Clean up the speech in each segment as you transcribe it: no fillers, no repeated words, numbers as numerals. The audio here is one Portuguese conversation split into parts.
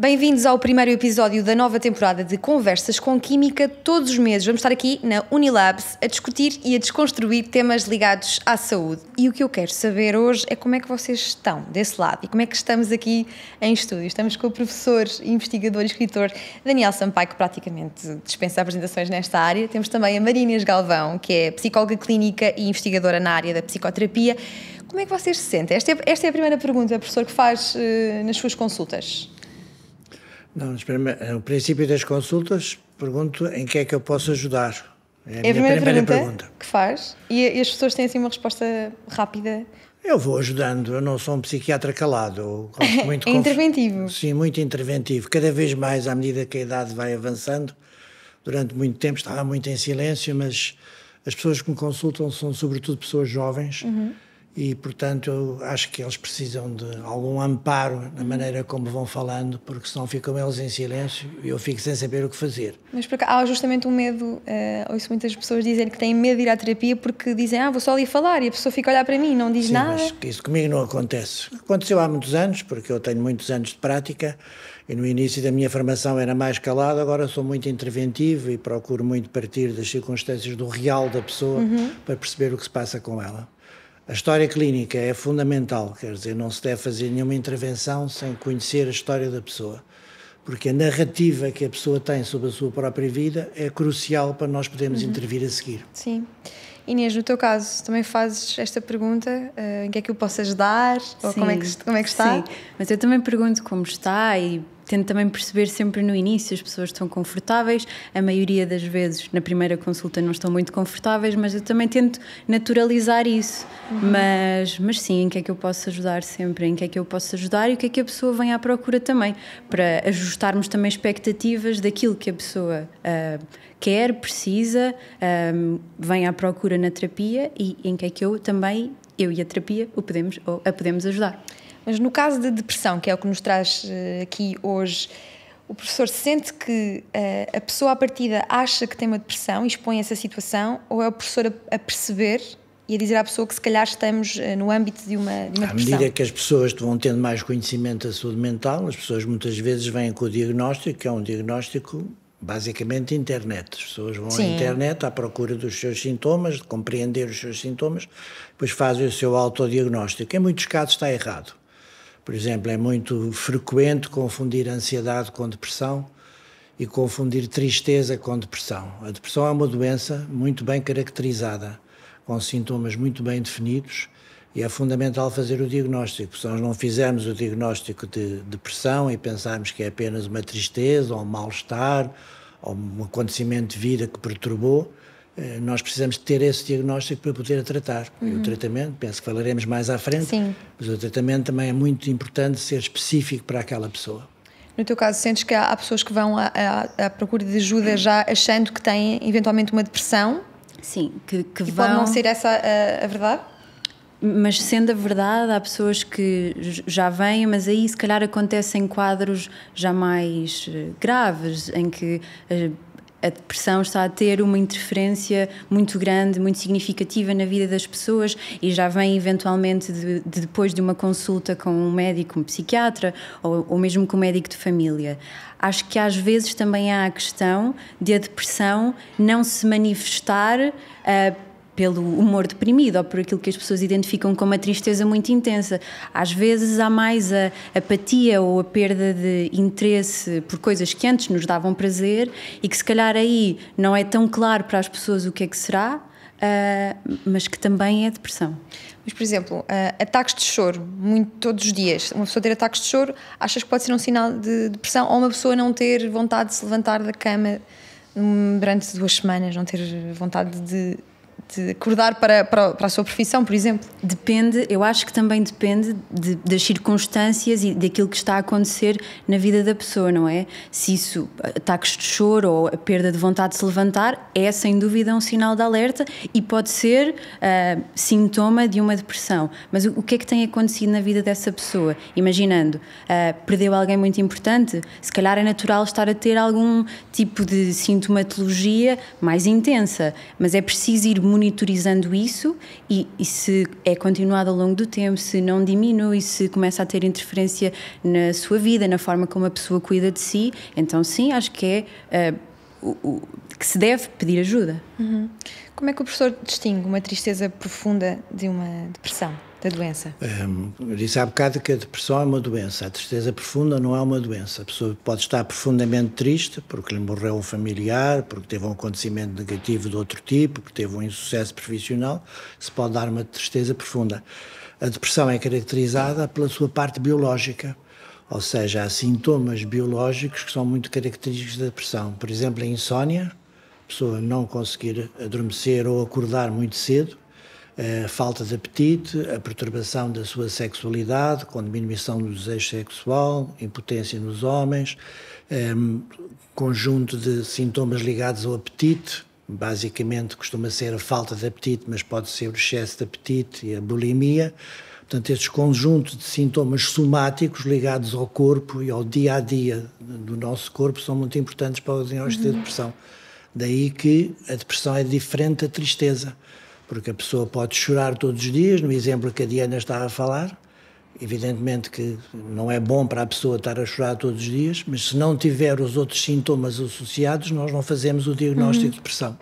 Bem-vindos ao primeiro episódio da nova temporada de Conversas com Química. Todos os meses vamos estar aqui na Unilabs a discutir e a desconstruir temas ligados à saúde. E o que eu quero saber hoje é como é que vocês estão desse lado e como é que estamos aqui em estúdio. Estamos com o professor, investigador e escritor Daniel Sampaio, que praticamente dispensa apresentações nesta área. Temos também a Maria Inês Galvão, que é psicóloga clínica e investigadora na área da psicoterapia. Como é que vocês se sentem? Esta é a primeira pergunta, professor, que faz nas suas consultas. Não, no princípio das consultas, pergunto em que é que eu posso ajudar. É a minha primeira pergunta que faz e as pessoas têm assim uma resposta rápida. Eu vou ajudando, eu não sou um psiquiatra calado. Eu gosto muito é interventivo. Sim, muito interventivo. Cada vez mais, à medida que a idade vai avançando, durante muito tempo estava muito em silêncio, mas as pessoas que me consultam são sobretudo pessoas jovens. E, portanto, eu acho que eles precisam de algum amparo na maneira como vão falando, porque senão ficam eles em silêncio e eu fico sem saber o que fazer. Mas porque há justamente um medo, ouço muitas pessoas dizerem que têm medo de ir à terapia porque dizem, vou só ali falar, e a pessoa fica a olhar para mim e não diz nada. Mas isso comigo não acontece. Aconteceu há muitos anos, porque eu tenho muitos anos de prática e no início da minha formação era mais calado, agora sou muito interventivo e procuro muito partir das circunstâncias do real da pessoa para perceber o que se passa com ela. A história clínica é fundamental, quer dizer, não se deve fazer nenhuma intervenção sem conhecer a história da pessoa, porque a narrativa que a pessoa tem sobre a sua própria vida é crucial para nós podermos intervir a seguir. Sim. Inês, no teu caso, também fazes esta pergunta, em que é que eu posso ajudar? Ou como é que está? Sim, mas eu também pergunto como está e tento também perceber sempre no início se as pessoas estão confortáveis. A maioria das vezes, na primeira consulta, não estão muito confortáveis, mas eu também tento naturalizar isso. Mas sim, em que é que eu posso ajudar sempre? Em que é que eu posso ajudar e o que é que a pessoa vem à procura também, para ajustarmos também expectativas daquilo que a pessoa quer, precisa, vem à procura na terapia e em que é que eu e a terapia a podemos ajudar. Mas no caso de depressão, que é o que nos traz aqui hoje, o professor sente que a pessoa à partida acha que tem uma depressão e expõe essa situação, ou é o professor a perceber e a dizer à pessoa que se calhar estamos no âmbito de uma depressão? À medida que as pessoas vão tendo mais conhecimento da saúde mental, as pessoas muitas vezes vêm com o diagnóstico, que é um diagnóstico basicamente internet. As pessoas vão à internet à procura dos seus sintomas, de compreender os seus sintomas, depois fazem o seu autodiagnóstico. Em muitos casos está errado. Por exemplo, é muito frequente confundir ansiedade com depressão e confundir tristeza com depressão. A depressão é uma doença muito bem caracterizada, com sintomas muito bem definidos, e é fundamental fazer o diagnóstico. Se nós não fizermos o diagnóstico de depressão e pensarmos que é apenas uma tristeza ou um mal-estar ou um acontecimento de vida que perturbou, nós precisamos ter esse diagnóstico para poder tratar. E o tratamento, penso que falaremos mais à frente, mas o tratamento também é muito importante ser específico para aquela pessoa. No teu caso, sentes que há pessoas que vão à procura de ajuda já achando que têm eventualmente uma depressão? Sim, que vão... pode não ser essa a verdade? Mas sendo a verdade, há pessoas que já vêm, mas aí se calhar acontecem quadros já mais graves, em que a depressão está a ter uma interferência muito grande, muito significativa na vida das pessoas e já vem eventualmente depois de uma consulta com um médico, um psiquiatra ou mesmo com um médico de família. Acho que às vezes também há a questão de a depressão não se manifestar pelo humor deprimido ou por aquilo que as pessoas identificam como uma tristeza muito intensa. Às vezes há mais a apatia ou a perda de interesse por coisas que antes nos davam prazer e que se calhar aí não é tão claro para as pessoas o que é que será, mas que também é depressão. Mas, por exemplo, ataques de choro, todos os dias, uma pessoa ter ataques de choro, achas que pode ser um sinal de depressão, ou uma pessoa não ter vontade de se levantar da cama durante 2 semanas, não ter vontade de acordar para a sua profissão, por exemplo? Depende, eu acho que também depende das circunstâncias e daquilo que está a acontecer na vida da pessoa, não é? Se isso, ataques de choro ou a perda de vontade de se levantar, é sem dúvida um sinal de alerta e pode ser sintoma de uma depressão. Mas o que é que tem acontecido na vida dessa pessoa? Imaginando, perdeu alguém muito importante, se calhar é natural estar a ter algum tipo de sintomatologia mais intensa, mas é preciso ir monitorizando isso e se é continuado ao longo do tempo, se não diminui, se começa a ter interferência na sua vida, na forma como a pessoa cuida de si, então sim, acho que é que se deve pedir ajuda. Como é que o professor distingue uma tristeza profunda de uma depressão, da doença? Eu disse há bocado que a depressão é uma doença, a tristeza profunda não é uma doença. A pessoa pode estar profundamente triste porque lhe morreu um familiar, porque teve um acontecimento negativo de outro tipo, porque teve um insucesso profissional, se pode dar uma tristeza profunda. A depressão é caracterizada pela sua parte biológica, ou seja, há sintomas biológicos que são muito característicos da depressão. Por exemplo, a insónia, a pessoa não conseguir adormecer ou acordar muito cedo, a falta de apetite, a perturbação da sua sexualidade, com diminuição do desejo sexual, impotência nos homens, conjunto de sintomas ligados ao apetite, basicamente costuma ser a falta de apetite, mas pode ser o excesso de apetite e a bulimia. Portanto, estes conjuntos de sintomas somáticos ligados ao corpo e ao dia-a-dia do nosso corpo são muito importantes para o diagnóstico da depressão. Daí que a depressão é diferente da tristeza, porque a pessoa pode chorar todos os dias, no exemplo que a Diana estava a falar, evidentemente que não é bom para a pessoa estar a chorar todos os dias, mas se não tiver os outros sintomas associados, nós não fazemos o diagnóstico de depressão.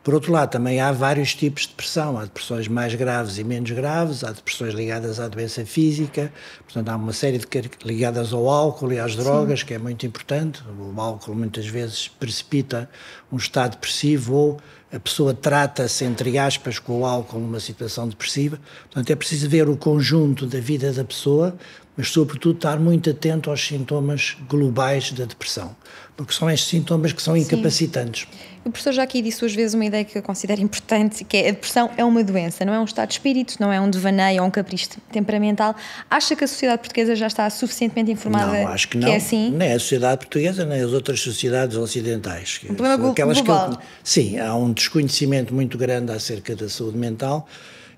Por outro lado, também há vários tipos de depressão. Há depressões mais graves e menos graves, há depressões ligadas à doença física, portanto há uma série de ligadas ao álcool e às drogas, que é muito importante. O álcool muitas vezes precipita um estado depressivo ou a pessoa trata-se, entre aspas, com o álcool numa situação depressiva. Portanto, é preciso ver o conjunto da vida da pessoa, mas sobretudo estar muito atento aos sintomas globais da depressão, porque são estes sintomas que são incapacitantes. O professor já aqui disse duas vezes uma ideia que eu considero importante, que é a depressão é uma doença, não é um estado de espírito, não é um devaneio ou um capricho temperamental. Acha que a sociedade portuguesa já está suficientemente informada? Não, acho que não. É assim? Nem a sociedade portuguesa, nem as outras sociedades ocidentais. Um problema global. Sim, há um desconhecimento muito grande acerca da saúde mental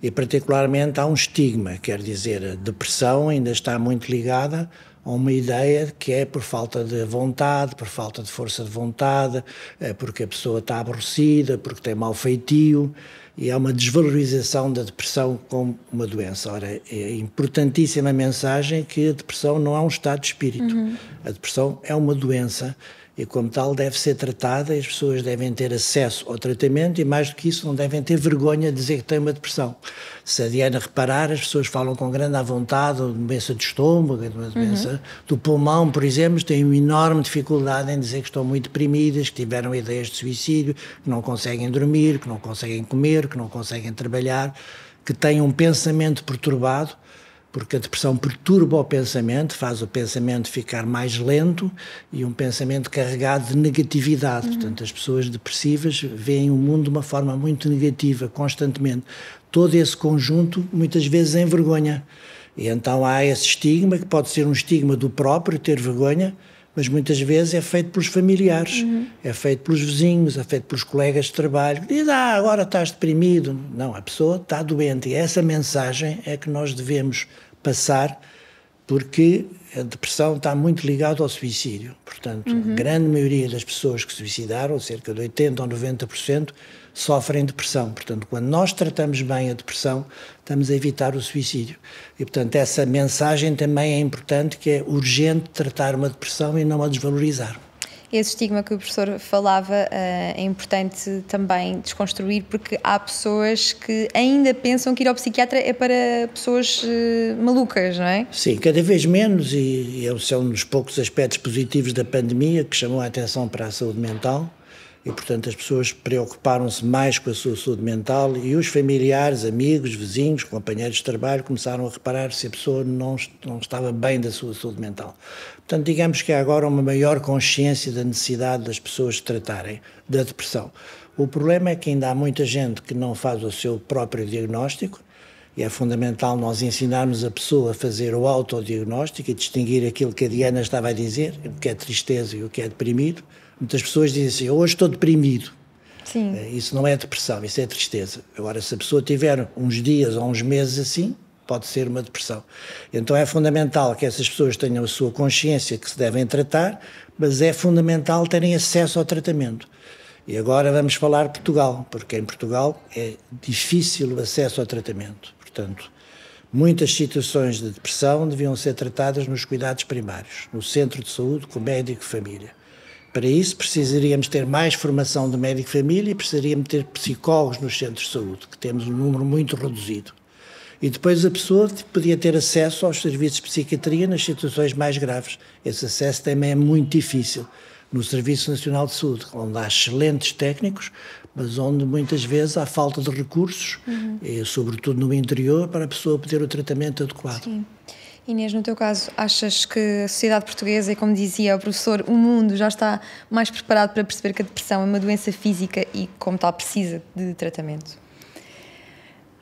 e particularmente há um estigma, quer dizer, a depressão ainda está muito ligada a uma ideia que é por falta de vontade, por falta de força de vontade, porque a pessoa está aborrecida, porque tem mau feitio, e há uma desvalorização da depressão como uma doença. Ora, é importantíssima a mensagem que a depressão não é um estado de espírito. A depressão é uma doença e, como tal, deve ser tratada e as pessoas devem ter acesso ao tratamento e, mais do que isso, não devem ter vergonha de dizer que têm uma depressão. Se a Diana reparar, as pessoas falam com grande à vontade, uma doença do estômago, uma doença do pulmão, por exemplo, têm uma enorme dificuldade em dizer que estão muito deprimidas, que tiveram ideias de suicídio, que não conseguem dormir, que não conseguem comer, que não conseguem trabalhar, que têm um pensamento perturbado, porque a depressão perturba o pensamento, faz o pensamento ficar mais lento e um pensamento carregado de negatividade. Portanto, as pessoas depressivas veem o mundo de uma forma muito negativa, constantemente. Todo esse conjunto, muitas vezes, envergonha. E então há esse estigma, que pode ser um estigma do próprio, ter vergonha, mas muitas vezes é feito pelos familiares, é feito pelos vizinhos, é feito pelos colegas de trabalho. Diz, agora estás deprimido. Não, a pessoa está doente e essa mensagem é que nós devemos passar, porque a depressão está muito ligada ao suicídio. Portanto, a grande maioria das pessoas que se suicidaram, cerca de 80% ou 90%, sofrem depressão. Portanto, quando nós tratamos bem a depressão, estamos a evitar o suicídio. E, portanto, essa mensagem também é importante, que é urgente tratar uma depressão e não a desvalorizar. Esse estigma que o professor falava é importante também desconstruir, porque há pessoas que ainda pensam que ir ao psiquiatra é para pessoas malucas, não é? Sim, cada vez menos, e esse é um dos poucos aspectos positivos da pandemia que chamou a atenção para a saúde mental. E, portanto, as pessoas preocuparam-se mais com a sua saúde mental e os familiares, amigos, vizinhos, companheiros de trabalho começaram a reparar se a pessoa não estava bem da sua saúde mental. Portanto, digamos que há agora uma maior consciência da necessidade das pessoas de tratarem da depressão. O problema é que ainda há muita gente que não faz o seu próprio diagnóstico e é fundamental nós ensinarmos a pessoa a fazer o autodiagnóstico e distinguir aquilo que a Diana estava a dizer, o que é tristeza e o que é deprimido. Muitas pessoas dizem assim, hoje estou deprimido. Sim. Isso não é depressão, isso é tristeza. Agora, se a pessoa tiver uns dias ou uns meses assim, pode ser uma depressão. Então é fundamental que essas pessoas tenham a sua consciência que se devem tratar, mas é fundamental terem acesso ao tratamento. E agora vamos falar de Portugal, porque em Portugal é difícil o acesso ao tratamento. Portanto, muitas situações de depressão deviam ser tratadas nos cuidados primários, no centro de saúde, com médico e família. Para isso, precisaríamos ter mais formação de médico e família e precisaríamos ter psicólogos nos centros de saúde, que temos um número muito reduzido. E depois a pessoa podia ter acesso aos serviços de psiquiatria nas situações mais graves. Esse acesso também é muito difícil no Serviço Nacional de Saúde, onde há excelentes técnicos, mas onde muitas vezes há falta de recursos, e, sobretudo no interior, para a pessoa poder o tratamento adequado. Sim. Inês, no teu caso, achas que a sociedade portuguesa, e como dizia o professor, o mundo já está mais preparado para perceber que a depressão é uma doença física e, como tal, precisa de tratamento?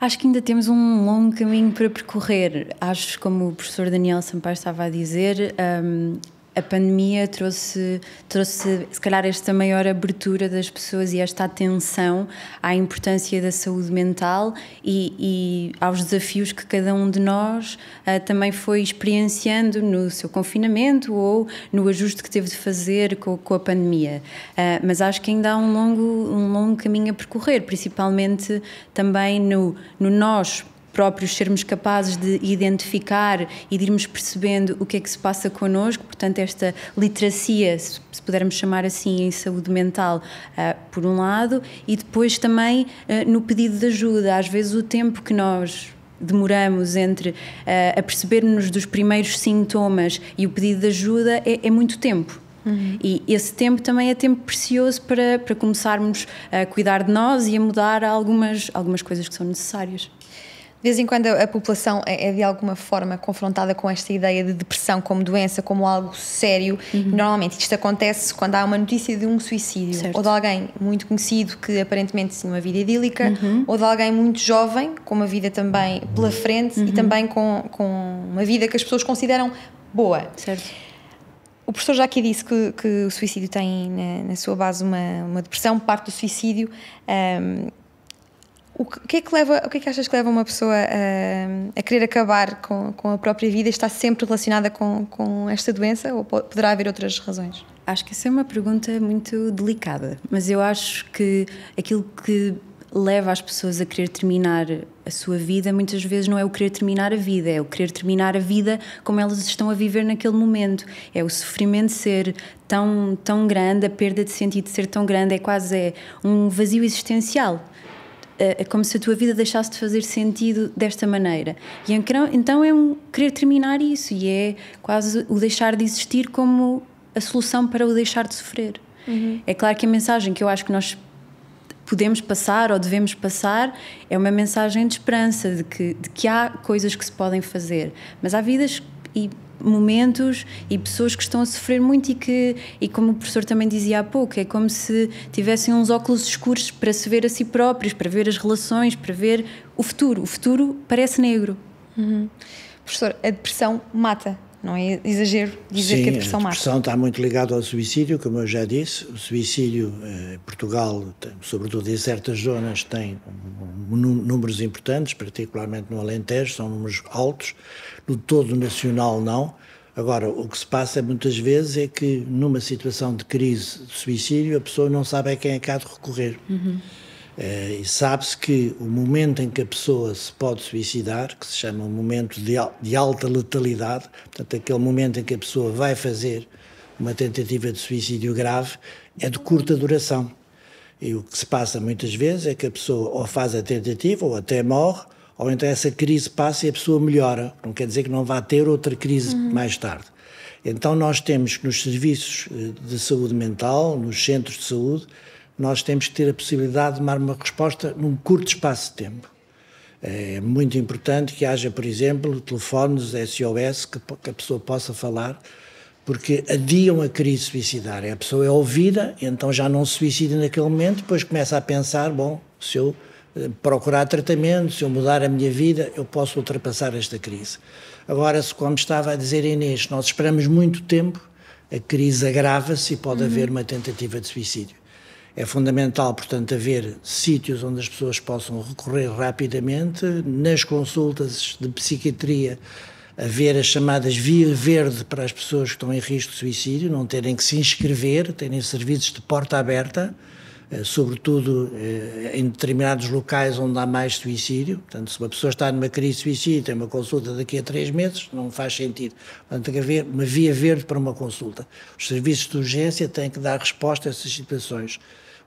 Acho que ainda temos um longo caminho para percorrer. Acho, como o professor Daniel Sampaio estava a dizer, a pandemia trouxe se calhar esta maior abertura das pessoas e esta atenção à importância da saúde mental e aos desafios que cada um de nós também foi experienciando no seu confinamento ou no ajuste que teve de fazer com a pandemia. Mas acho que ainda há um longo caminho a percorrer, principalmente também no nós próprios sermos capazes de identificar e de irmos percebendo o que é que se passa connosco, portanto esta literacia, se pudermos chamar assim, em saúde mental, por um lado, e depois também no pedido de ajuda. Às vezes o tempo que nós demoramos entre a perceber-nos dos primeiros sintomas e o pedido de ajuda é muito tempo. E esse tempo também é tempo precioso para começarmos a cuidar de nós e a mudar algumas coisas que são necessárias. De vez em quando a população é de alguma forma confrontada com esta ideia de depressão como doença, como algo sério. Normalmente isto acontece quando há uma notícia de um suicídio, certo, ou de alguém muito conhecido que aparentemente tinha uma vida idílica, ou de alguém muito jovem com uma vida também pela frente e também com uma vida que as pessoas consideram boa. Certo. O professor já aqui disse que o suicídio tem na sua base uma depressão, parte do suicídio. O que é que achas que leva uma pessoa a querer acabar com a própria vida e está sempre relacionada com esta doença, ou poderá haver outras razões? Acho que essa é uma pergunta muito delicada, mas eu acho que aquilo que leva as pessoas a querer terminar a sua vida muitas vezes não é o querer terminar a vida, é o querer terminar a vida como elas estão a viver naquele momento. É o sofrimento ser tão grande, a perda de sentido ser tão grande, é um vazio existencial. É como se a tua vida deixasse de fazer sentido desta maneira. E então é um querer terminar isso, e é quase o deixar de existir como a solução para o deixar de sofrer. É claro que a mensagem que eu acho que nós podemos passar ou devemos passar é uma mensagem de esperança, de que há coisas que se podem fazer, mas há vidas e momentos e pessoas que estão a sofrer muito e como o professor também dizia há pouco, é como se tivessem uns óculos escuros para se ver a si próprios, para ver as relações, para ver o futuro. O futuro parece negro. Professor, a depressão mata, não é exagero dizer Sim, que a depressão mata? A depressão está muito ligada ao suicídio, como eu já disse. O suicídio em Portugal, sobretudo em certas zonas, tem números importantes, particularmente no Alentejo, são números altos. No todo nacional não. Agora, o que se passa muitas vezes é que numa situação de crise de suicídio a pessoa não sabe a quem é que há de recorrer. E sabe-se que o momento em que a pessoa se pode suicidar, que se chama um momento de alta letalidade, portanto aquele momento em que a pessoa vai fazer uma tentativa de suicídio grave, é de curta duração. E o que se passa muitas vezes é que a pessoa ou faz a tentativa ou até morre, ou então essa crise passa e a pessoa melhora. Não quer dizer que não vá ter outra crise mais tarde. Então nós temos que nos serviços de saúde mental, nos centros de saúde, nós temos que ter a possibilidade de dar uma resposta num curto espaço de tempo. É muito importante que haja, por exemplo, telefones SOS que a pessoa possa falar, porque adiam a crise suicidária. A pessoa é ouvida, então já não se suicida naquele momento, depois começa a pensar, bom, se eu procurar tratamento, se eu mudar a minha vida, eu posso ultrapassar esta crise. Agora, como estava a dizer a Inês, nós esperamos muito tempo, a crise agrava-se e pode haver uma tentativa de suicídio. É fundamental, portanto, haver sítios onde as pessoas possam recorrer rapidamente, nas consultas de psiquiatria, haver as chamadas via verde para as pessoas que estão em risco de suicídio, não terem que se inscrever, terem serviços de porta aberta, sobretudo em determinados locais onde há mais suicídio. Portanto, se uma pessoa está numa crise de suicídio e tem uma consulta daqui a 3 meses, não faz sentido. Portanto, tem que haver uma via verde para uma consulta. Os serviços de urgência têm que dar resposta a essas situações.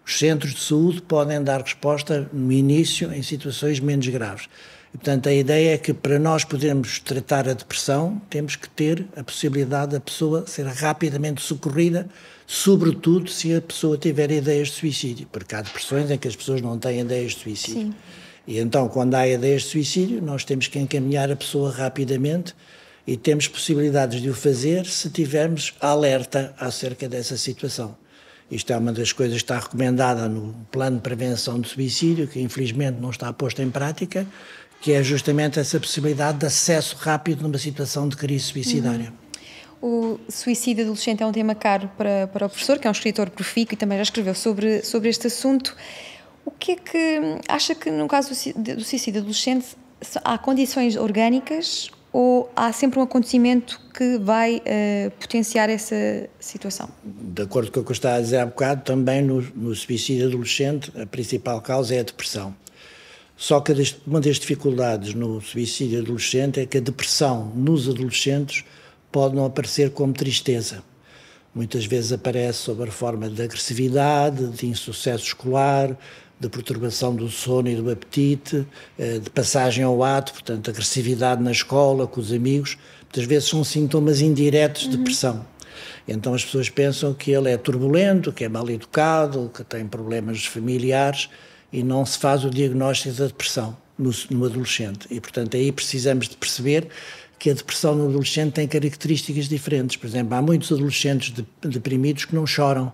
Os centros de saúde podem dar resposta no início em situações menos graves. E, portanto, a ideia é que para nós podermos tratar a depressão, temos que ter a possibilidade da pessoa ser rapidamente socorrida, sobretudo se a pessoa tiver ideias de suicídio, porque há depressões em que as pessoas não têm ideias de suicídio. Sim. E então, quando há ideias de suicídio, nós temos que encaminhar a pessoa rapidamente e temos possibilidades de o fazer se tivermos alerta acerca dessa situação. Isto é uma das coisas que está recomendada no Plano de Prevenção de Suicídio, que infelizmente não está posto em prática, que é justamente essa possibilidade de acesso rápido numa situação de crise suicidária. O suicídio adolescente é um tema caro para o professor, que é um escritor profícuo e também já escreveu sobre este assunto. O que é que acha que no caso do suicídio adolescente há condições orgânicas ou há sempre um acontecimento que vai potenciar essa situação? De acordo com o que eu estava a dizer há bocado, também no suicídio adolescente a principal causa é a depressão. Só que uma das dificuldades no suicídio adolescente é que a depressão nos adolescentes pode não aparecer como tristeza. Muitas vezes aparece sob a forma de agressividade, de insucesso escolar, de perturbação do sono e do apetite, de passagem ao ato, portanto, agressividade na escola, com os amigos. Muitas vezes são sintomas indiretos de depressão. Então as pessoas pensam que ele é turbulento, que é mal educado, que tem problemas familiares e não se faz o diagnóstico da depressão no adolescente. E, portanto, aí precisamos de perceber que a depressão no adolescente tem características diferentes. Por exemplo, há muitos adolescentes deprimidos que não choram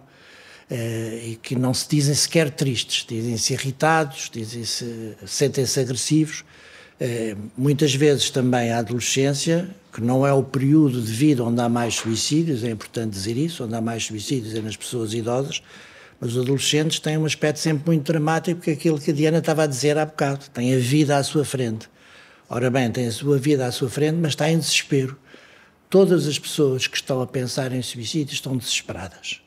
e que não se dizem sequer tristes, dizem-se irritados, sentem-se agressivos. Muitas vezes também a adolescência, que não é o período de vida onde há mais suicídios, é importante dizer isso, onde há mais suicídios é nas pessoas idosas, mas os adolescentes têm um aspecto sempre muito dramático, porque é aquilo que a Diana estava a dizer há bocado, têm a vida à sua frente. Ora bem, tem a sua vida à sua frente, mas está em desespero. Todas as pessoas que estão a pensar em suicídio estão desesperadas.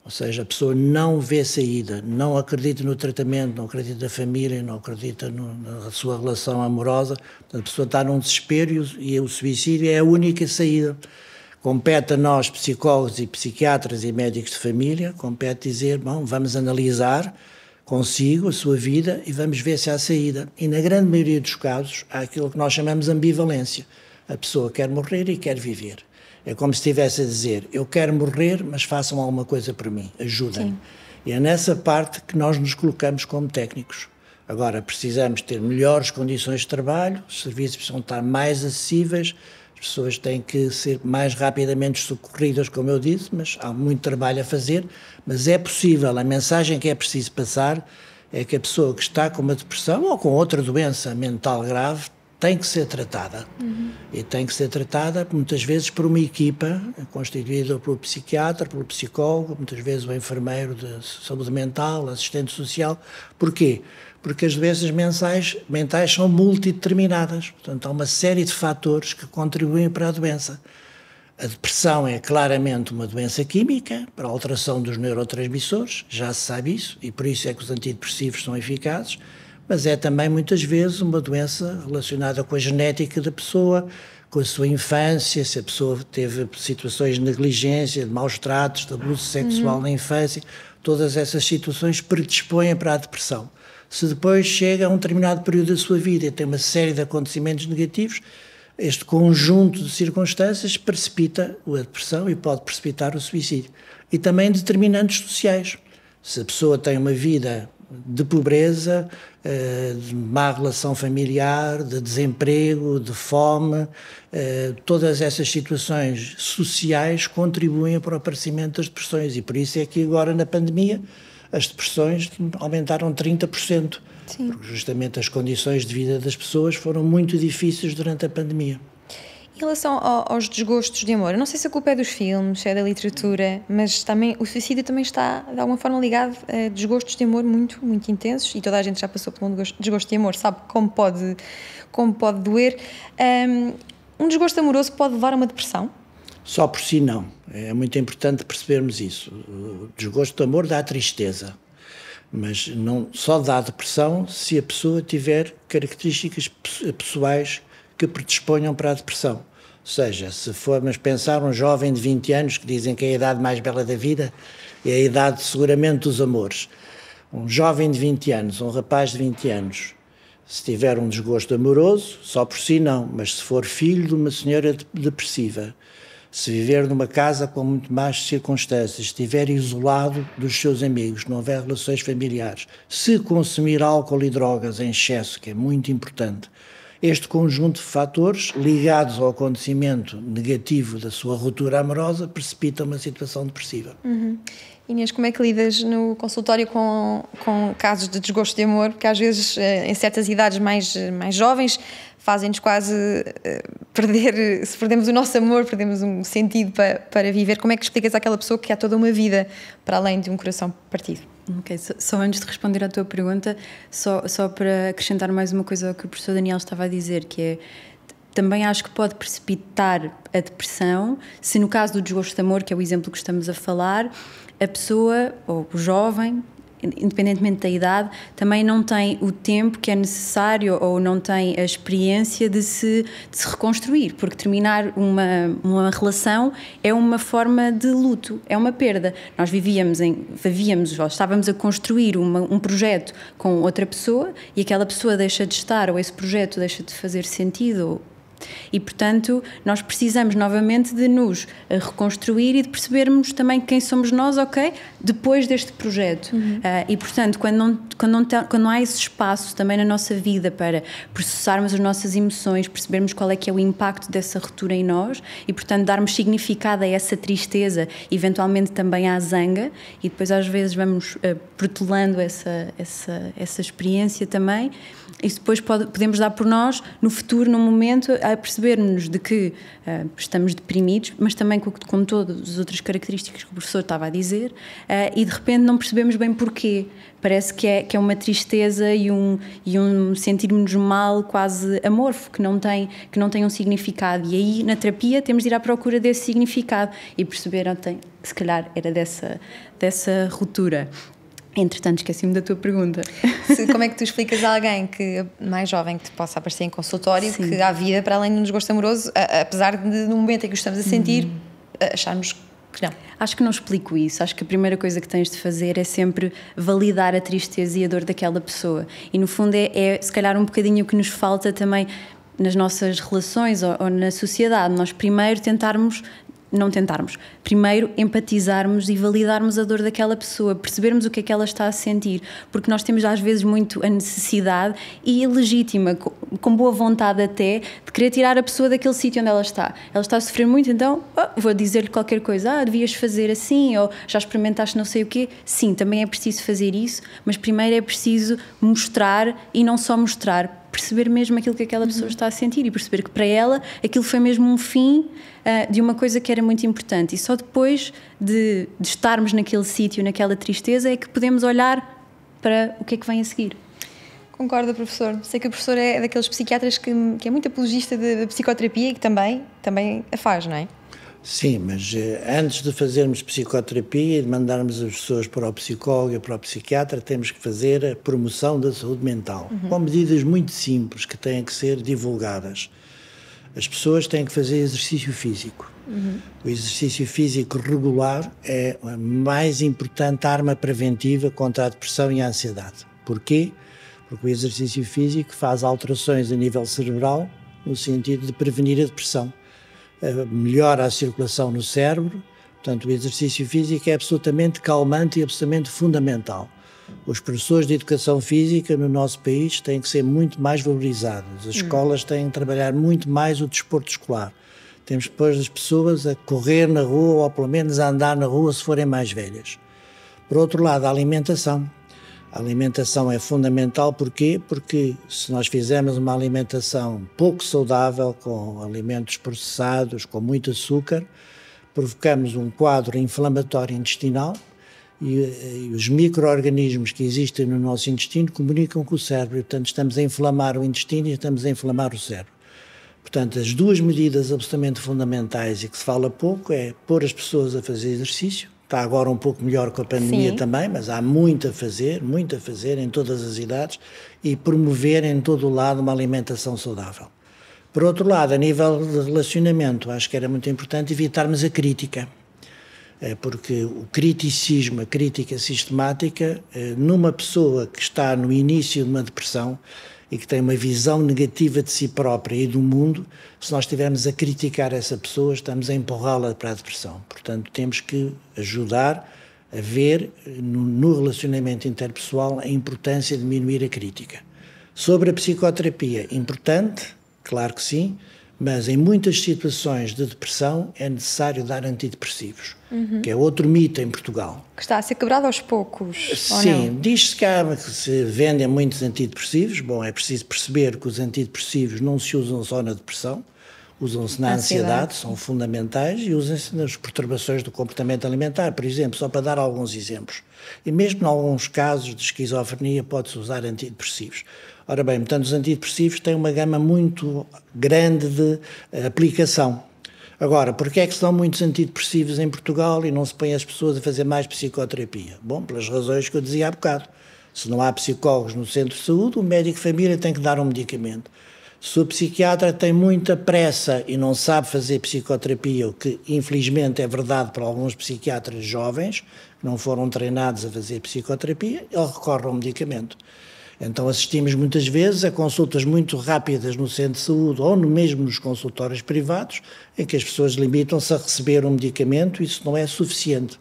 Ou seja, a pessoa não vê saída, não acredita no tratamento, não acredita na família, não acredita na sua relação amorosa. A pessoa está num desespero e o suicídio é a única saída. Compete a nós, psicólogos e psiquiatras e médicos de família, compete dizer, bom, vamos analisar consigo a sua vida e vamos ver se há saída. E na grande maioria dos casos há aquilo que nós chamamos de ambivalência. A pessoa quer morrer e quer viver. É como se estivesse a dizer, eu quero morrer, mas façam alguma coisa por mim, ajudem-me. E é nessa parte que nós nos colocamos como técnicos. Agora, precisamos ter melhores condições de trabalho, os serviços precisam estar mais acessíveis, as pessoas têm que ser mais rapidamente socorridas, como eu disse, mas há muito trabalho a fazer, mas é possível. A mensagem que é preciso passar é que a pessoa que está com uma depressão ou com outra doença mental grave tem que ser tratada. E tem que ser tratada muitas vezes por uma equipa constituída pelo psiquiatra, pelo psicólogo, muitas vezes o enfermeiro de saúde mental, assistente social. Porquê? Porque as doenças mentais são multideterminadas. Portanto, há uma série de fatores que contribuem para a doença. A depressão é claramente uma doença química, para a alteração dos neurotransmissores, já se sabe isso, e por isso é que os antidepressivos são eficazes, mas é também muitas vezes uma doença relacionada com a genética da pessoa, com a sua infância, se a pessoa teve situações de negligência, de maus tratos, de abuso sexual na infância, todas essas situações predispõem para a depressão. Se depois chega a um determinado período da sua vida e tem uma série de acontecimentos negativos, este conjunto de circunstâncias precipita a depressão e pode precipitar o suicídio. E também determinantes sociais. Se a pessoa tem uma vida de pobreza, de má relação familiar, de desemprego, de fome, todas essas situações sociais contribuem para o aparecimento das depressões e por isso é que agora na pandemia as depressões aumentaram 30%, Sim. Porque justamente as condições de vida das pessoas foram muito difíceis durante a pandemia. Em relação aos desgostos de amor, eu não sei se a culpa é dos filmes, é da literatura, mas também o suicídio também está de alguma forma ligado a desgostos de amor muito, muito intensos e toda a gente já passou por um desgosto de amor, sabe como pode doer. Um desgosto amoroso pode levar a uma depressão? Só por si não. É muito importante percebermos isso. O desgosto de amor dá tristeza. Mas não só dá depressão se a pessoa tiver características pessoais que predisponham para a depressão. Ou seja, se formos pensar um jovem de 20 anos, que dizem que é a idade mais bela da vida, é a idade seguramente dos amores. Um jovem de 20 anos, um rapaz de 20 anos, se tiver um desgosto amoroso, só por si não, mas se for filho de uma senhora depressiva, se viver numa casa com muito mais circunstâncias, se estiver isolado dos seus amigos, não houver relações familiares, se consumir álcool e drogas em excesso, que é muito importante, este conjunto de fatores ligados ao acontecimento negativo da sua ruptura amorosa precipita uma situação depressiva. Inês, como é que lidas no consultório com casos de desgosto de amor? Porque às vezes, em certas idades mais jovens, fazem-nos quase perder, se perdemos o nosso amor, perdemos um sentido para viver. Como é que explicas àquela pessoa que há toda uma vida para além de um coração partido? Ok, só antes de responder à tua pergunta, só para acrescentar mais uma coisa ao que o professor Daniel estava a dizer, que é, também acho que pode precipitar a depressão, se no caso do desgosto de amor, que é o exemplo que estamos a falar, a pessoa, ou o jovem, independentemente da idade, também não tem o tempo que é necessário ou não tem a experiência de se reconstruir, porque terminar uma relação é uma forma de luto, é uma perda. Nós estávamos a construir um projeto com outra pessoa e aquela pessoa deixa de estar, ou esse projeto deixa de fazer sentido. E, portanto, nós precisamos novamente de nos reconstruir e de percebermos também quem somos nós, depois deste projeto. E, portanto, quando não há esse espaço também na nossa vida para processarmos as nossas emoções, percebermos qual é que é o impacto dessa ruptura em nós e, portanto, darmos significado a essa tristeza, eventualmente também à zanga, e depois às vezes vamos protelando essa experiência também. Isso depois podemos dar por nós, no futuro, num momento, a percebermos de que estamos deprimidos, mas também com todas as outras características que o professor estava a dizer, e de repente não percebemos bem porquê. Parece que é uma tristeza e um sentirmos mal quase amorfo, que não tem um significado. E aí, na terapia, temos de ir à procura desse significado e perceber que se calhar era dessa ruptura. Entretanto, esqueci-me da tua pergunta. Como é que tu explicas a alguém que mais jovem que te possa aparecer em consultório, Sim, que há vida para além de um desgosto amoroso, apesar de no momento em que o estamos a sentir, acharmos que não? Acho que não explico isso. Acho que a primeira coisa que tens de fazer é sempre validar a tristeza e a dor daquela pessoa. E no fundo é se calhar um bocadinho o que nos falta também nas nossas relações ou na sociedade. Nós primeiro primeiro empatizarmos e validarmos a dor daquela pessoa, percebermos o que é que ela está a sentir, porque nós temos às vezes muito a necessidade e legítima, com boa vontade até, de querer tirar a pessoa daquele sítio onde ela está. Ela está a sofrer muito, então vou dizer-lhe qualquer coisa, devias fazer assim, ou já experimentaste não sei o quê. Sim, também é preciso fazer isso, mas primeiro é preciso mostrar e não só mostrar, perceber mesmo aquilo que aquela pessoa está a sentir e perceber que para ela aquilo foi mesmo um fim de uma coisa que era muito importante, e só depois de estarmos naquele sítio, naquela tristeza, é que podemos olhar para o que é que vem a seguir. Concordo, professor. Sei que o professor é daqueles psiquiatras que é muito apologista de psicoterapia e que também a faz, não é? Sim, mas antes de fazermos psicoterapia e de mandarmos as pessoas para o psicólogo e para o psiquiatra, temos que fazer a promoção da saúde mental, com medidas muito simples que têm que ser divulgadas. As pessoas têm que fazer exercício físico. O exercício físico regular é a mais importante arma preventiva contra a depressão e a ansiedade. Porquê? Porque o exercício físico faz alterações a nível cerebral no sentido de prevenir a depressão. Melhora a circulação no cérebro, portanto o exercício físico é absolutamente calmante e absolutamente fundamental. Os professores de educação física no nosso país têm que ser muito mais valorizados, as escolas têm que trabalhar muito mais o desporto escolar. Temos que pôr as pessoas a correr na rua ou pelo menos a andar na rua se forem mais velhas. Por outro lado, a alimentação. A alimentação é fundamental, porquê? Porque se nós fizermos uma alimentação pouco saudável, com alimentos processados, com muito açúcar, provocamos um quadro inflamatório intestinal e os micro-organismos que existem no nosso intestino comunicam com o cérebro, e, portanto, estamos a inflamar o intestino e estamos a inflamar o cérebro. Portanto, as duas medidas absolutamente fundamentais e que se fala pouco é pôr as pessoas a fazer exercício, Está agora um pouco melhor com a pandemia Sim. também, mas há muito a fazer em todas as idades e promover em todo o lado uma alimentação saudável. Por outro lado, a nível de relacionamento, acho que era muito importante evitarmos a crítica, porque o criticismo, a crítica sistemática, numa pessoa que está no início de uma depressão e que tem uma visão negativa de si própria e do mundo, se nós estivermos a criticar essa pessoa, estamos a empurrá-la para a depressão. Portanto, temos que ajudar a ver no relacionamento interpessoal a importância de diminuir a crítica. Sobre a psicoterapia, importante, claro que sim, mas em muitas situações de depressão é necessário dar antidepressivos, que é outro mito em Portugal. Que está a ser quebrado aos poucos, Sim, diz-se que se vendem muitos antidepressivos. Bom, é preciso perceber que os antidepressivos não se usam só na depressão, usam-se na ansiedade, são fundamentais, e usam-se nas perturbações do comportamento alimentar, por exemplo, só para dar alguns exemplos. E mesmo em alguns casos de esquizofrenia pode-se usar antidepressivos. Ora bem, portanto, os antidepressivos têm uma gama muito grande de aplicação. Agora, porquê é que se dão muitos antidepressivos em Portugal e não se põe as pessoas a fazer mais psicoterapia? Bom, pelas razões que eu dizia há bocado. Se não há psicólogos no centro de saúde, o médico de família tem que dar um medicamento. Se o psiquiatra tem muita pressa e não sabe fazer psicoterapia, o que infelizmente é verdade para alguns psiquiatras jovens, que não foram treinados a fazer psicoterapia, ele recorre ao medicamento. Então assistimos muitas vezes a consultas muito rápidas no centro de saúde ou mesmo nos consultórios privados, em que as pessoas limitam-se a receber um medicamento e isso não é suficiente.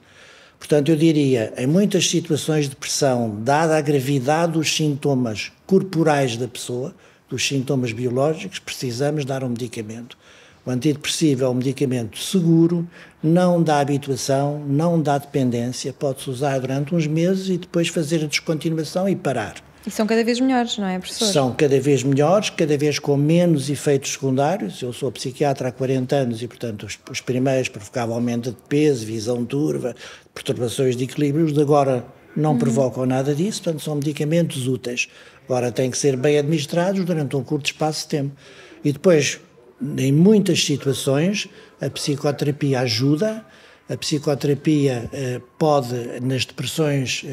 Portanto, eu diria, em muitas situações de depressão, dada a gravidade dos sintomas corporais da pessoa, dos sintomas biológicos, precisamos dar um medicamento. O antidepressivo é um medicamento seguro, não dá habituação, não dá dependência, pode-se usar durante uns meses e depois fazer a descontinuação e parar. E são cada vez melhores, não é, professor? São cada vez melhores, cada vez com menos efeitos secundários. Eu sou psiquiatra há 40 anos e, portanto, os primeiros provocavam aumento de peso, visão turva, perturbações de equilíbrio. Os de agora não provocam nada disso, portanto, são medicamentos úteis. Agora, têm que ser bem administrados durante um curto espaço de tempo. E depois, em muitas situações, a psicoterapia ajuda. A psicoterapia pode, nas depressões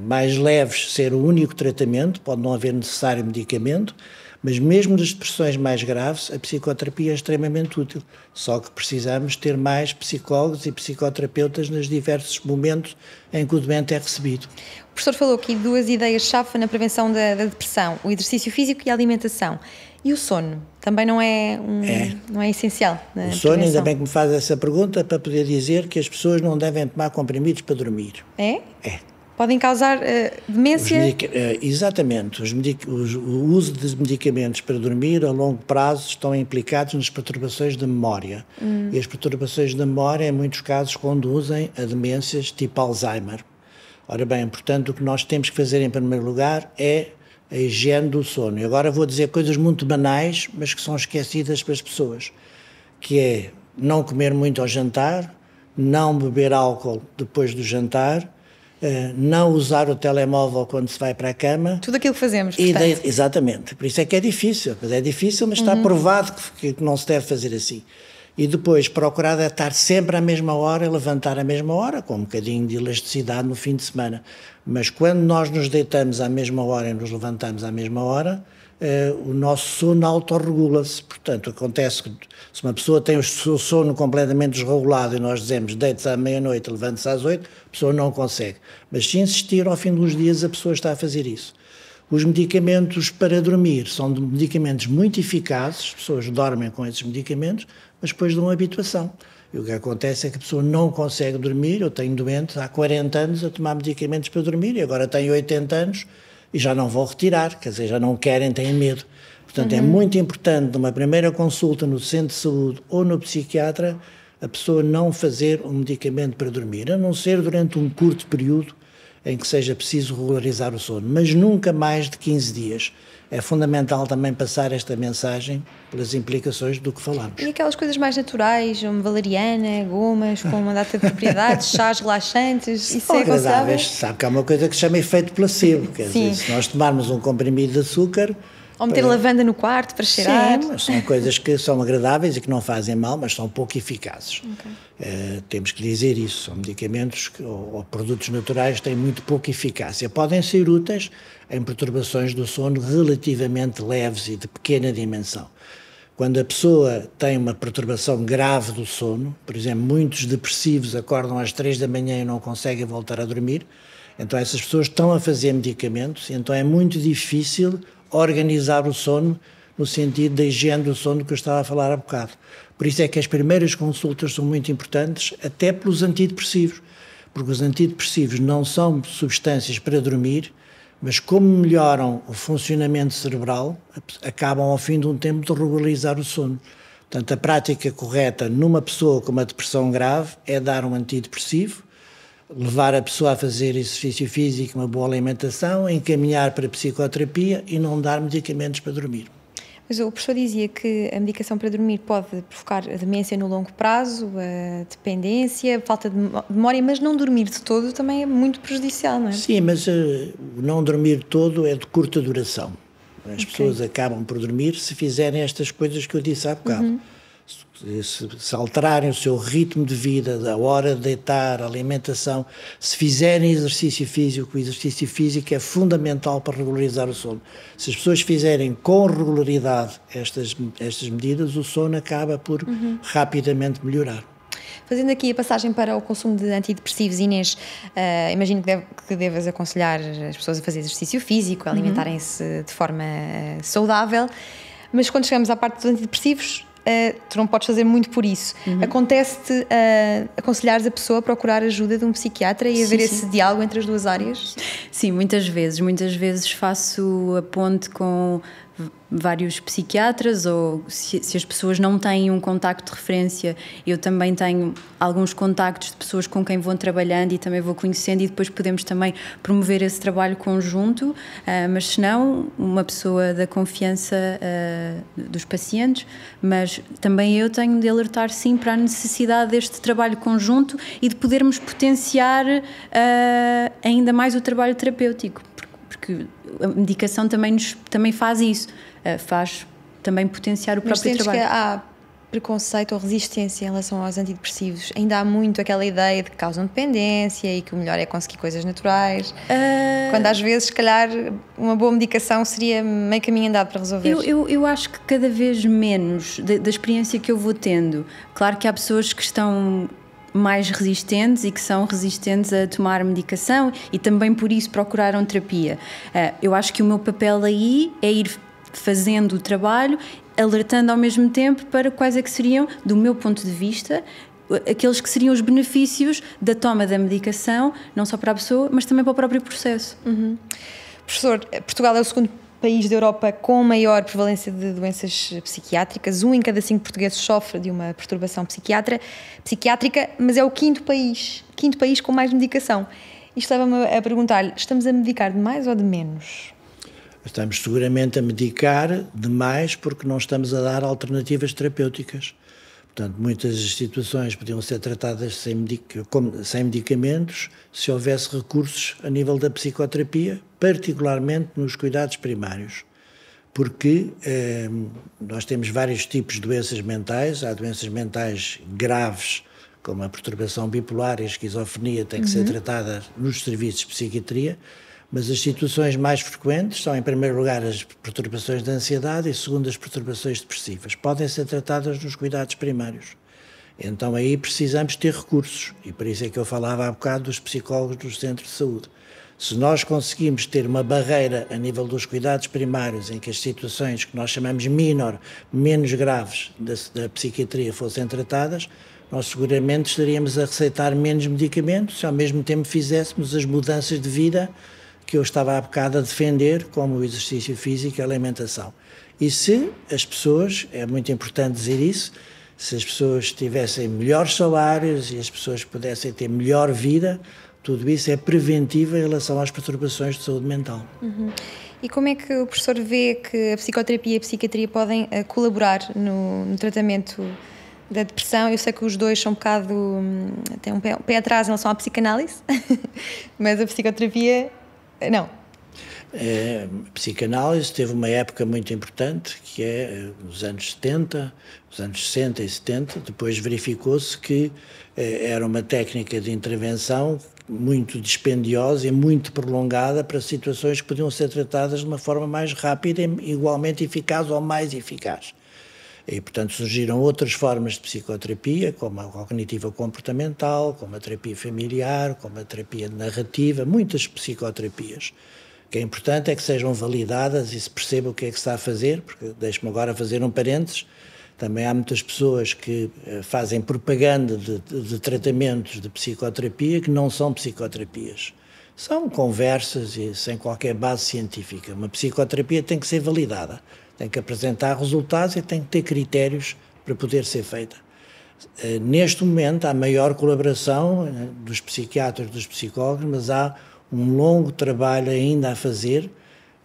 mais leves, ser o único tratamento, pode não haver necessário medicamento, mas mesmo nas depressões mais graves, a psicoterapia é extremamente útil. Só que precisamos ter mais psicólogos e psicoterapeutas nos diversos momentos em que o doente é recebido. O professor falou aqui de duas ideias-chave na prevenção da depressão, o exercício físico e a alimentação. E o sono? Também não é essencial na O sono, prevenção. ainda bem que me faz essa pergunta, para poder dizer que as pessoas não devem tomar comprimidos para dormir. É? É. Podem causar demência? Exatamente. O uso de medicamentos para dormir a longo prazo estão implicados nas perturbações da memória. E as perturbações da memória, em muitos casos, conduzem a demências tipo Alzheimer. Ora bem, portanto, o que nós temos que fazer em primeiro lugar é a higiene do sono. E agora vou dizer coisas muito banais, mas que são esquecidas pelas pessoas, que é não comer muito ao jantar, não beber álcool depois do jantar, não usar o telemóvel quando se vai para a cama. Tudo aquilo que fazemos, portanto. Exatamente. Por isso é que é difícil. Mas está provado que não se deve fazer assim. E depois procurar estar sempre à mesma hora e levantar à mesma hora, com um bocadinho de elasticidade no fim de semana. Mas quando nós nos deitamos à mesma hora e nos levantamos à mesma hora, o nosso sono autorregula-se. Portanto, acontece que se uma pessoa tem o seu sono completamente desregulado e nós dizemos deite-se à meia-noite, levante-se às 8, a pessoa não consegue. Mas se insistir, ao fim dos dias a pessoa está a fazer isso. Os medicamentos para dormir são medicamentos muito eficazes, as pessoas dormem com esses medicamentos, mas depois dão habituação. E o que acontece é que a pessoa não consegue dormir. Eu tenho doentes há 40 anos a tomar medicamentos para dormir e agora tenho 80 anos e já não vou retirar, quer dizer, já não querem, têm medo. Portanto, é muito importante, numa primeira consulta no centro de saúde ou no psiquiatra, a pessoa não fazer um medicamento para dormir, a não ser durante um curto período em que seja preciso regularizar o sono, mas nunca mais de 15 dias. É fundamental também passar esta mensagem pelas implicações do que falamos. E aquelas coisas mais naturais, uma valeriana, gomas com uma data de propriedades, chás relaxantes, isso é aconselhável? Sabe que há uma coisa que se chama efeito placebo, quer dizer, se nós tomarmos um comprimido de açúcar, Ou meter lavanda no quarto para cheirar. Sim, são coisas que são agradáveis e que não fazem mal, mas são pouco eficazes. Temos que dizer isso. São medicamentos ou produtos naturais que têm muito pouca eficácia. Podem ser úteis em perturbações do sono relativamente leves e de pequena dimensão. Quando a pessoa tem uma perturbação grave do sono, por exemplo, muitos depressivos acordam às 3 da manhã e não conseguem voltar a dormir, então essas pessoas estão a fazer medicamentos, então é muito difícil organizar o sono no sentido da higiene do sono que eu estava a falar há bocado. Por isso é que as primeiras consultas são muito importantes, até pelos antidepressivos, porque os antidepressivos não são substâncias para dormir, mas como melhoram o funcionamento cerebral, acabam ao fim de um tempo de regularizar o sono. Portanto, a prática correta numa pessoa com uma depressão grave é dar um antidepressivo, levar a pessoa a fazer exercício físico, uma boa alimentação, encaminhar para a psicoterapia e não dar medicamentos para dormir. Mas o professor dizia que a medicação para dormir pode provocar a demência no longo prazo, a dependência, a falta de memória, mas não dormir de todo também é muito prejudicial, não é? Sim, mas o não dormir todo é de curta duração. As pessoas acabam por dormir se fizerem estas coisas que eu disse há bocado. Se alterarem o seu ritmo de vida, da hora de deitar, alimentação, se fizerem exercício físico, o exercício físico é fundamental para regularizar o sono. Se as pessoas fizerem com regularidade estas medidas, o sono acaba por rapidamente melhorar. Fazendo aqui a passagem para o consumo de antidepressivos, Inês, imagino que devas aconselhar as pessoas a fazer exercício físico, a alimentarem-se de forma saudável, mas quando chegamos à parte dos antidepressivos, tu não podes fazer muito por isso. Acontece-te aconselhares a pessoa a procurar ajuda de um psiquiatra e haver esse diálogo entre as duas áreas? Sim, muitas vezes faço a ponte com vários psiquiatras, ou se as pessoas não têm um contacto de referência, eu também tenho alguns contactos de pessoas com quem vou trabalhando e também vou conhecendo, e depois podemos também promover esse trabalho conjunto, mas se não, uma pessoa da confiança dos pacientes, mas também eu tenho de alertar sim para a necessidade deste trabalho conjunto e de podermos potenciar ainda mais o trabalho terapêutico, porque a medicação também faz isso, faz também potenciar o próprio trabalho. Mas sentes que há preconceito ou resistência em relação aos antidepressivos? Ainda há muito aquela ideia de que causam dependência e que o melhor é conseguir coisas naturais, quando às vezes, se calhar, uma boa medicação seria meio caminho andado para resolver. Eu acho que cada vez menos, da experiência que eu vou tendo, claro que há pessoas que estão mais resistentes e que são resistentes a tomar medicação e também por isso procuraram terapia. Eu acho que o meu papel aí é ir fazendo o trabalho, alertando ao mesmo tempo para quais é que seriam, do meu ponto de vista, aqueles que seriam os benefícios da toma da medicação, não só para a pessoa, mas também para o próprio processo. Professor, Portugal é o segundo país da Europa com maior prevalência de doenças psiquiátricas. 1 em cada 5 portugueses sofre de uma perturbação psiquiátrica, mas é o quinto país com mais medicação. Isto leva-me a perguntar-lhe, estamos a medicar de mais ou de menos? Estamos seguramente a medicar demais porque não estamos a dar alternativas terapêuticas. Portanto, muitas situações podiam ser tratadas sem medicamentos se houvesse recursos a nível da psicoterapia, particularmente nos cuidados primários. Porque nós temos vários tipos de doenças mentais. Há doenças mentais graves, como a perturbação bipolar e a esquizofrenia, têm que ser tratadas nos serviços de psiquiatria. Mas as situações mais frequentes são, em primeiro lugar, as perturbações de ansiedade e, segundo, as perturbações depressivas. Podem ser tratadas nos cuidados primários. Então aí precisamos ter recursos, e por isso é que eu falava há bocado dos psicólogos dos centros de saúde. Se nós conseguimos ter uma barreira a nível dos cuidados primários em que as situações que nós chamamos menos graves da psiquiatria fossem tratadas, nós seguramente estaríamos a receitar menos medicamentos se ao mesmo tempo fizéssemos as mudanças de vida que eu estava há bocado a defender, como o exercício físico e a alimentação. E se as pessoas, é muito importante dizer isso, se as pessoas tivessem melhores salários e as pessoas pudessem ter melhor vida, tudo isso é preventivo em relação às perturbações de saúde mental. E como é que o professor vê que a psicoterapia e a psiquiatria podem colaborar no tratamento da depressão? Eu sei que os dois são têm um pé atrás em relação à psicanálise, mas a psicoterapia, não. A psicanálise teve uma época muito importante, que é os anos 70, os anos 60 e 70, depois verificou-se que era uma técnica de intervenção muito dispendiosa e muito prolongada para situações que podiam ser tratadas de uma forma mais rápida e igualmente eficaz ou mais eficaz. E, portanto, surgiram outras formas de psicoterapia, como a cognitiva comportamental, como a terapia familiar, como a terapia narrativa, muitas psicoterapias. O que é importante é que sejam validadas e se perceba o que é que se está a fazer, porque deixe-me agora fazer um parênteses, também há muitas pessoas que fazem propaganda de tratamentos de psicoterapia que não são psicoterapias. São conversas e sem qualquer base científica. Uma psicoterapia tem que ser validada, tem que apresentar resultados e tem que ter critérios para poder ser feita. Neste momento há maior colaboração dos psiquiatras, dos psicólogos, mas há um longo trabalho ainda a fazer,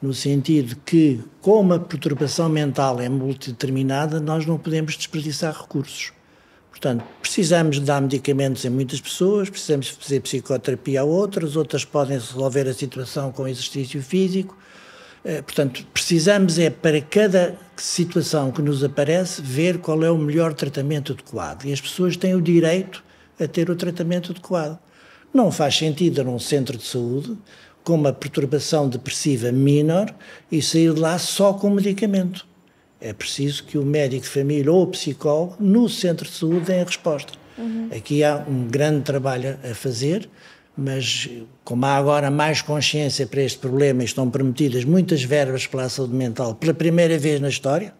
no sentido que, como a perturbação mental é multideterminada, nós não podemos desperdiçar recursos. Portanto, precisamos de dar medicamentos a muitas pessoas, precisamos fazer psicoterapia a outras podem resolver a situação com exercício físico. Portanto, precisamos para cada situação que nos aparece, ver qual é o melhor tratamento adequado. E as pessoas têm o direito a ter o tratamento adequado. Não faz sentido ir a um centro de saúde com uma perturbação depressiva menor e sair de lá só com medicamento. É preciso que o médico de família ou o psicólogo no centro de saúde deem a resposta. Aqui há um grande trabalho a fazer, mas como há agora mais consciência para este problema e estão prometidas muitas verbas para a saúde mental pela primeira vez na história,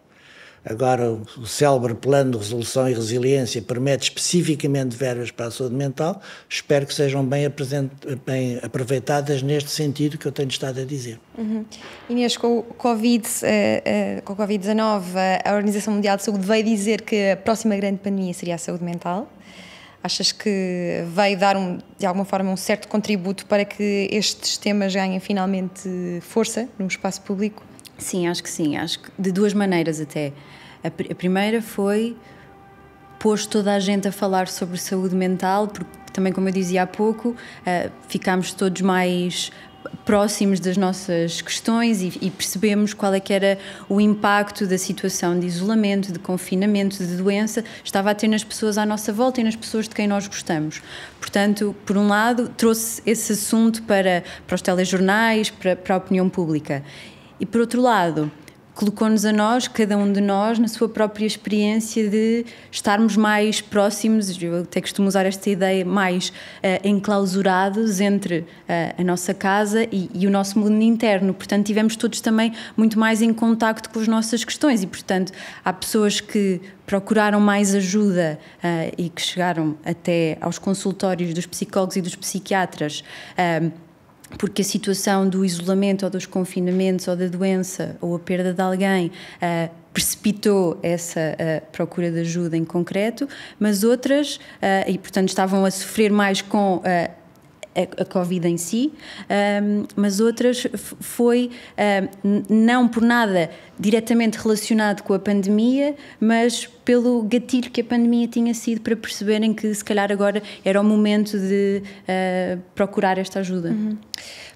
agora o célebre Plano de Resolução e Resiliência promete especificamente verbas para a saúde mental, espero que sejam bem aproveitadas neste sentido que eu tenho estado a dizer. Inês, com o Covid-19, a Organização Mundial de Saúde veio dizer que a próxima grande pandemia seria a saúde mental. Achas que veio dar, de alguma forma, um certo contributo para que estes temas ganhem finalmente força no espaço público? Sim, acho que sim. Acho que de duas maneiras até. A primeira foi pôs toda a gente a falar sobre saúde mental, porque também, como eu dizia há pouco, ficámos todos mais próximos das nossas questões e percebemos qual é que era o impacto da situação de isolamento, de confinamento, de doença, estava a ter nas pessoas à nossa volta e nas pessoas de quem nós gostamos. Portanto, por um lado, trouxe esse assunto para os telejornais, para a opinião pública. E, por outro lado, colocou-nos a nós, cada um de nós, na sua própria experiência de estarmos mais próximos, eu até costumo usar esta ideia, mais enclausurados entre a nossa casa e o nosso mundo interno. Portanto, tivemos todos também muito mais em contacto com as nossas questões e, portanto, há pessoas que procuraram mais ajuda e que chegaram até aos consultórios dos psicólogos e dos psiquiatras, porque a situação do isolamento ou dos confinamentos ou da doença ou a perda de alguém precipitou essa procura de ajuda em concreto, mas outras, e portanto estavam a sofrer mais com a Covid em si, mas outras foi não por nada diretamente relacionado com a pandemia, mas pelo gatilho que a pandemia tinha sido para perceberem que se calhar agora era o momento de procurar esta ajuda.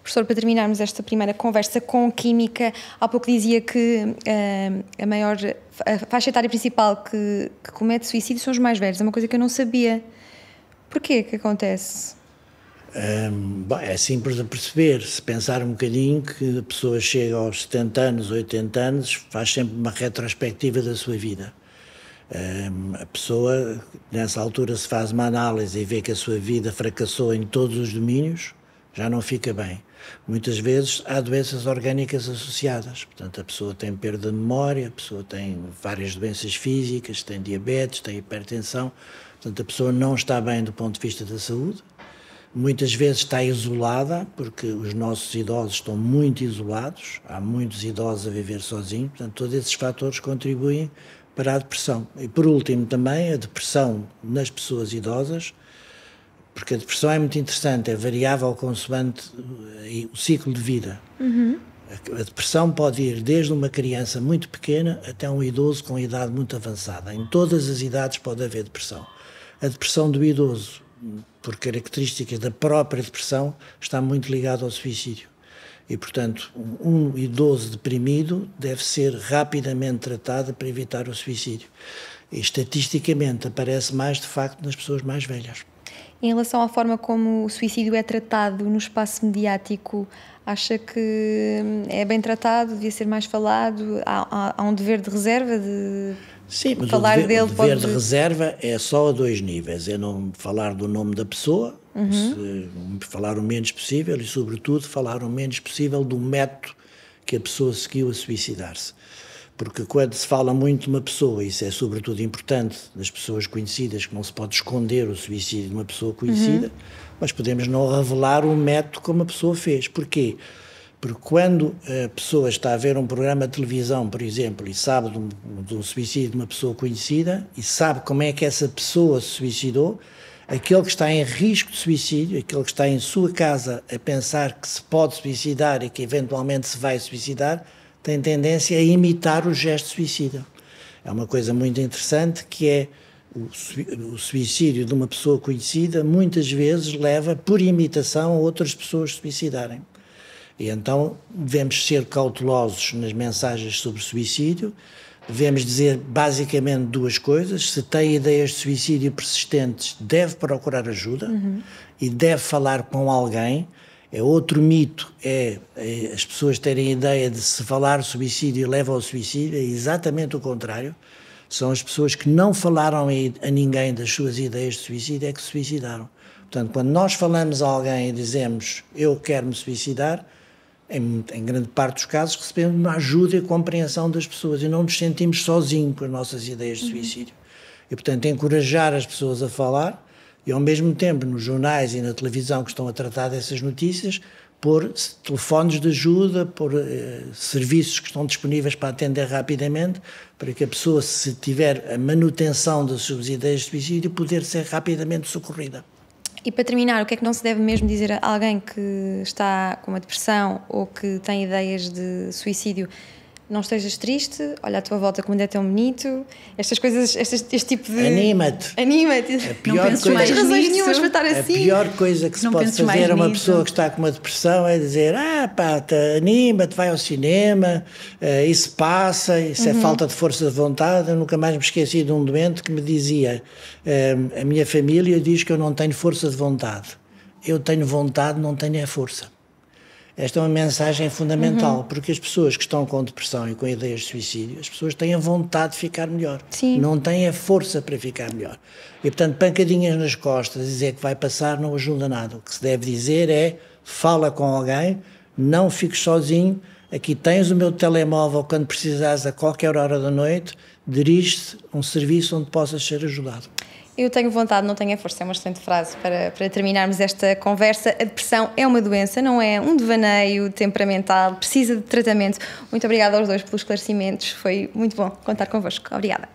Professor, para terminarmos esta primeira conversa com Química, há pouco dizia que a faixa etária principal que comete suicídio são os mais velhos, é uma coisa que eu não sabia. Porquê que acontece? É simples de perceber, se pensar um bocadinho que a pessoa chega aos 70 anos, 80 anos, faz sempre uma retrospectiva da sua vida. A pessoa, nessa altura, se faz uma análise e vê que a sua vida fracassou em todos os domínios, já não fica bem. Muitas vezes há doenças orgânicas associadas, portanto a pessoa tem perda de memória, a pessoa tem várias doenças físicas, tem diabetes, tem hipertensão, portanto a pessoa não está bem do ponto de vista da saúde. Muitas vezes está isolada, porque os nossos idosos estão muito isolados, há muitos idosos a viver sozinhos, portanto todos esses fatores contribuem para a depressão. E por último também a depressão nas pessoas idosas, porque a depressão é muito interessante, é variável consoante o ciclo de vida. A depressão pode ir desde uma criança muito pequena até um idoso com idade muito avançada. Em todas as idades pode haver depressão. A depressão do idoso, por características da própria depressão, está muito ligada ao suicídio. E, portanto, um idoso deprimido deve ser rapidamente tratado para evitar o suicídio. E, estatisticamente, aparece mais, de facto, nas pessoas mais velhas. Em relação à forma como o suicídio é tratado no espaço mediático, acha que é bem tratado, devia ser mais falado? Há um dever de reserva de Sim, mas falar dele? O dever de reserva é só a 2 níveis. É não falar do nome da pessoa, falar o menos possível e, sobretudo, falar o menos possível do método que a pessoa seguiu a suicidar-se. Porque quando se fala muito de uma pessoa, isso é sobretudo importante das pessoas conhecidas, que não se pode esconder o suicídio de uma pessoa conhecida, mas podemos não revelar o método como a pessoa fez. Porquê? Porque quando a pessoa está a ver um programa de televisão, por exemplo, e sabe de um suicídio de uma pessoa conhecida, e sabe como é que essa pessoa se suicidou, aquele que está em risco de suicídio, aquele que está em sua casa a pensar que se pode suicidar e que eventualmente se vai suicidar, tem tendência a imitar o gesto suicida. É uma coisa muito interessante que é o suicídio de uma pessoa conhecida muitas vezes leva por imitação a outras pessoas suicidarem. E então devemos ser cautelosos nas mensagens sobre suicídio, devemos dizer basicamente 2 coisas: se tem ideias de suicídio persistentes, deve procurar ajuda e deve falar com alguém. É outro mito, as pessoas terem a ideia de se falar suicídio leva ao suicídio. É exatamente o contrário. São as pessoas que não falaram a ninguém das suas ideias de suicídio é que se suicidaram. Portanto, quando nós falamos a alguém e dizemos eu quero me suicidar, em grande parte dos casos recebemos uma ajuda e compreensão das pessoas e não nos sentimos sozinhos com as nossas ideias de suicídio. E, portanto, encorajar as pessoas a falar e, ao mesmo tempo, nos jornais e na televisão que estão a tratar dessas notícias, pôr telefones de ajuda, pôr serviços que estão disponíveis para atender rapidamente, para que a pessoa, se tiver a manutenção das suas ideias de suicídio, poder ser rapidamente socorrida. E para terminar, o que é que não se deve mesmo dizer a alguém que está com uma depressão ou que tem ideias de suicídio? Não estejas triste, olha à tua volta como ainda é tão bonito, estas coisas, este tipo de... Anima-te. Anima-te. Não tens razões nenhumas para estar assim. A pior coisa que se pode fazer a uma pessoa que está com uma depressão é dizer anima-te, vai ao cinema, isso passa, isso é falta de força de vontade. Eu nunca mais me esqueci de um doente que me dizia, a minha família diz que eu não tenho força de vontade. Eu tenho vontade, não tenho a força. Esta é uma mensagem fundamental, porque as pessoas que estão com depressão e com ideias de suicídio, as pessoas têm a vontade de ficar melhor. Sim. Não têm a força para ficar melhor. E, portanto, pancadinhas nas costas, dizer que vai passar não ajuda nada. O que se deve dizer é, fala com alguém, não fiques sozinho, aqui tens o meu telemóvel quando precisares a qualquer hora da noite, dirige-te a um serviço onde possas ser ajudado. Eu tenho vontade, não tenho a força, é uma excelente frase para terminarmos esta conversa. A depressão é uma doença, não é um devaneio temperamental, precisa de tratamento. Muito obrigada aos dois pelos esclarecimentos, foi muito bom contar convosco. Obrigada.